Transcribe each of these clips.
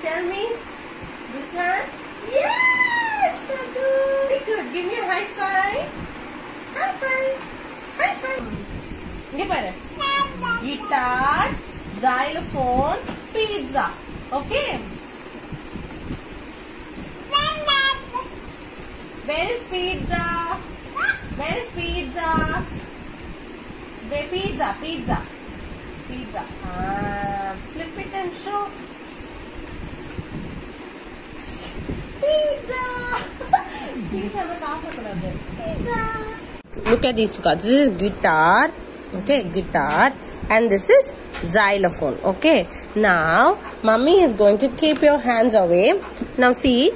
Tell me. This one? Yes! Very good. Give me a high five. High five. High five. Here paru. Guitar, xylophone, pizza. Okay? Where is pizza? Where is pizza? Where pizza? Pizza. Pizza. Flip it and show. Pizza. Pizza was after Pizza. Look at these two cards. This is guitar. Okay, guitar. And this is xylophone. Okay. Now, Mummy is going to keep your hands away. Now see.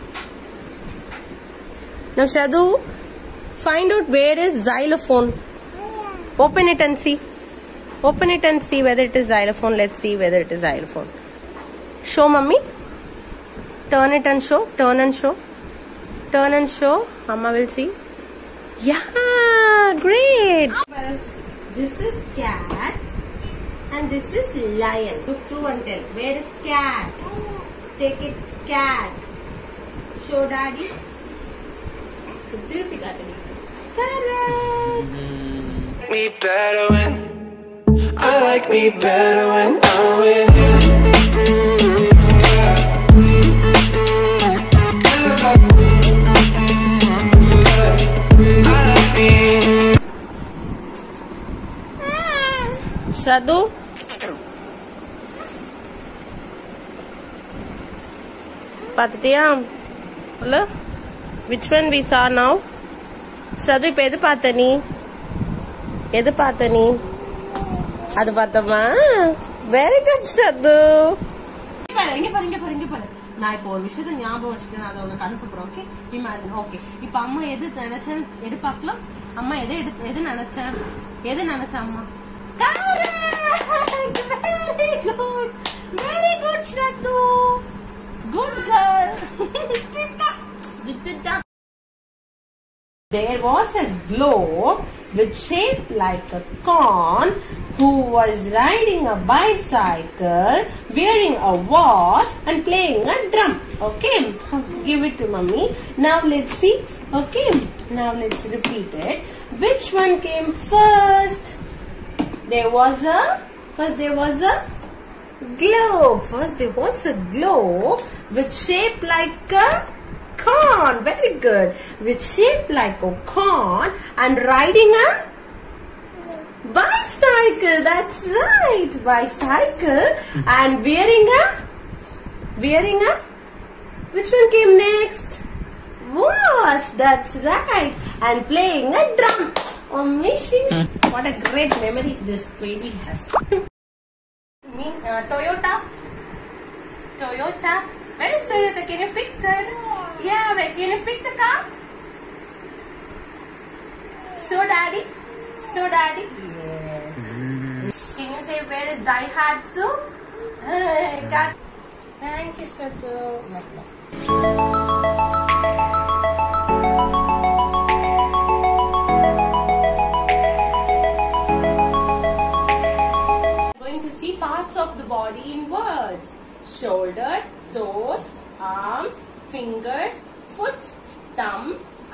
Now Shadu, find out where is xylophone. Open it and see. Open it and see whether it is xylophone. Let's see whether it is xylophone. Show Mummy. Turn it and show. Turn and show. Turn and show. Mama will see. Yeah, great. This is cat and this is lion. Look through and tell. Where is cat? Take it, cat. Show daddy. Correct. Me better when I like me better when I'm with you. Shadu. Pathtiya. Hello. Which one we saw now? Shadu, ipo edu paatha nee? Edu paatha nee? Adu paathama? Very good, Shadu. Inge paru. நான் இப்போ ஒரு விஷயத்தை ஞாபகம் வச்சுட்டு நான் அதை உனக்கு அனுப்புறேன். Okay, imagine. ஓகே, இப்போ அம்மா எது நினைச்சேன் எடு பார்க்கலாம். அம்மா எது நினைச்சேன் அம்மா? Very good, Shadu. Good girl. There was a globe which shaped like a corn who was riding a bicycle, wearing a watch and playing a drum. Okay, give it to Mummy. Now let's see. Okay, now let's repeat it. Which one came first? There was a globe. First there was a globe which shaped like a corn. Very good. Which shaped like a corn and riding a bicycle. That's right. Bicycle and wearing a which one came next? Watch. That's right. And playing a drum. Oh, Mishi. What a great memory this baby has. Toyota. Where is Toyota? Can you pick that? Yeah, where can you pick the car? Show daddy. Yes. Can you say where is Daihatsu? Thank you, Shadu. Parts of the body in words. Shoulder, toes, arms, fingers, foot, thumb,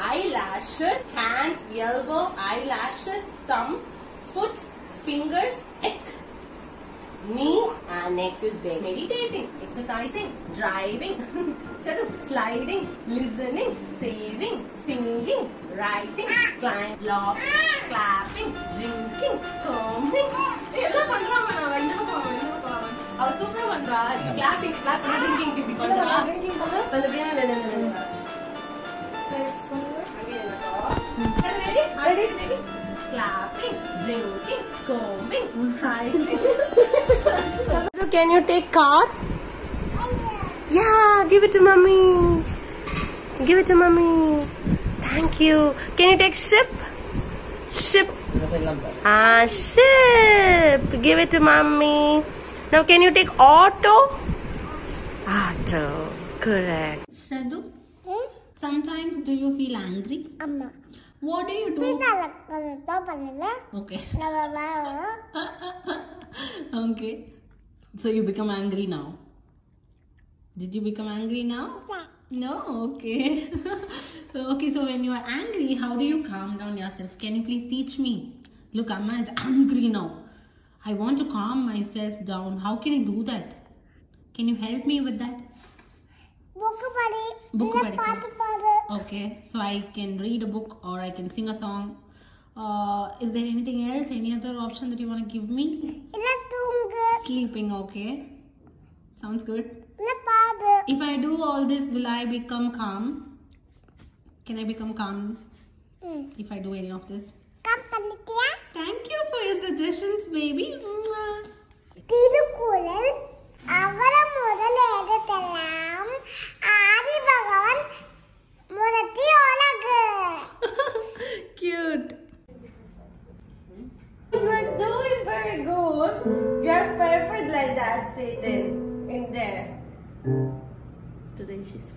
eyelashes, hand, elbow, eyelashes, thumb, foot, fingers, neck. Knee and neck is there. Meditating, exercising, driving, sliding, listening, saving, singing, writing, climbing, laughing, clapping, drinking, combing. Super clapping, drinking, ready? Clapping, drinking, combing, hiding. Can you take car? Yeah, give it to Mummy. Thank you. Can you take ship? Ship. Give it to Mummy. Now can you take auto? Auto. Correct. Shadu, sometimes do you feel angry? Amma. What do you do? Okay. Okay. So you become angry now. Did you become angry now? No? Okay. So when you are angry, how do you calm down yourself? Can you please teach me? Look, Amma is angry now. I want to calm myself down. How can I do that? Can you help me with that? Book Okay, so I can read a book or I can sing a song. Is there anything else? Any other option that you want to give me? Sleeping, okay. Sounds good. If I do all this, will I become calm? Can I become calm if I do any of this? Thank you for your suggestions, baby. Cute. You are doing very good. You are perfect like that, sitting in there. Today she's.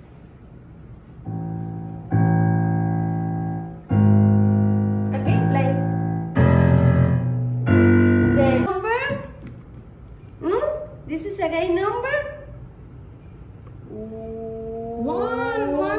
Okay, play. The numbers. This is a right number. One. Wow.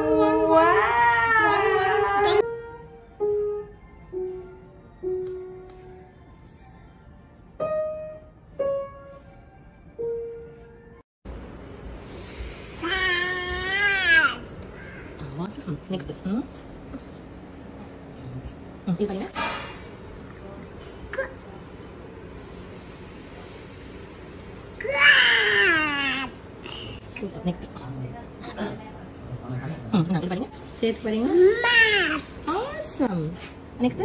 Awesome. Next. This one, yeah? Next. This one, say it, awesome. Next.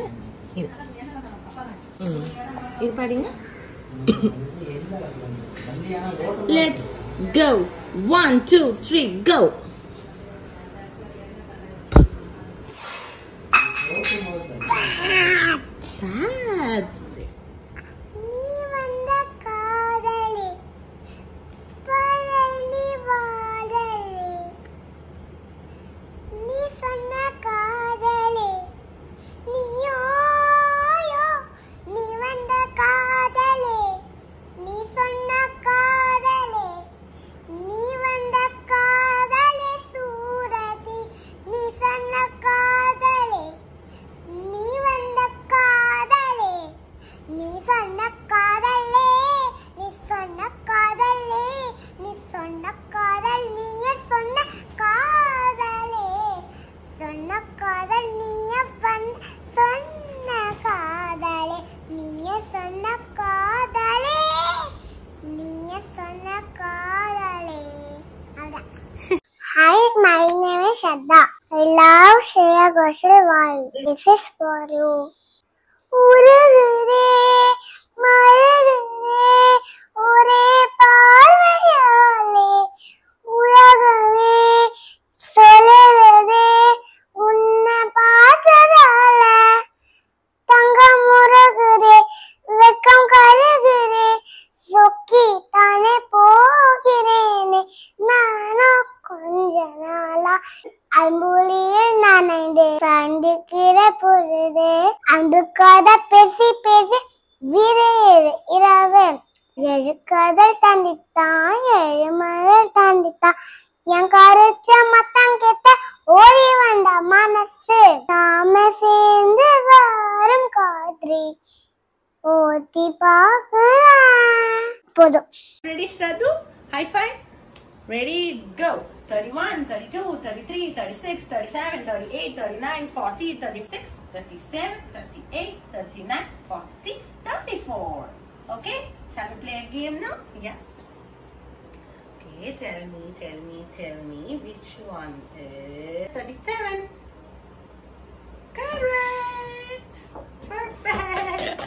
Let's go. 1, 2, 3, go. Sad. Hi, my name is Shraddha. I love Shreya Ghoshal voice. This is for you. Urugure, marugure, ore parvayale, ulagame, solarade, unna paathadala, tangam urugure, vekkam kalugure, sokki tane pogirene, nanu konjanala, அம்புலியில் நனைந்து சந்திக்கிற பொழுது அண்டுக்காத பேசி பேசி விரைது இரவு எழுக்கதல் தண்டித்தான் எழுமதல் தண்டித்தான் என் கருச்ச மத்தம் கேட்ட ஓடி வந்த மனசு நாம சேர்ந்து வரும் காத்ரி ஓட்டி பார்க்கிறேன் போதும். Ready, Shradhu? High five. Ready, go. 31, 32, 33, 36, 37, 38, 39, 40, 36, 37, 38, 39, 40, 34. Okay? Shall we play a game now? Yeah. Okay, tell me which one is 37. Correct. Perfect.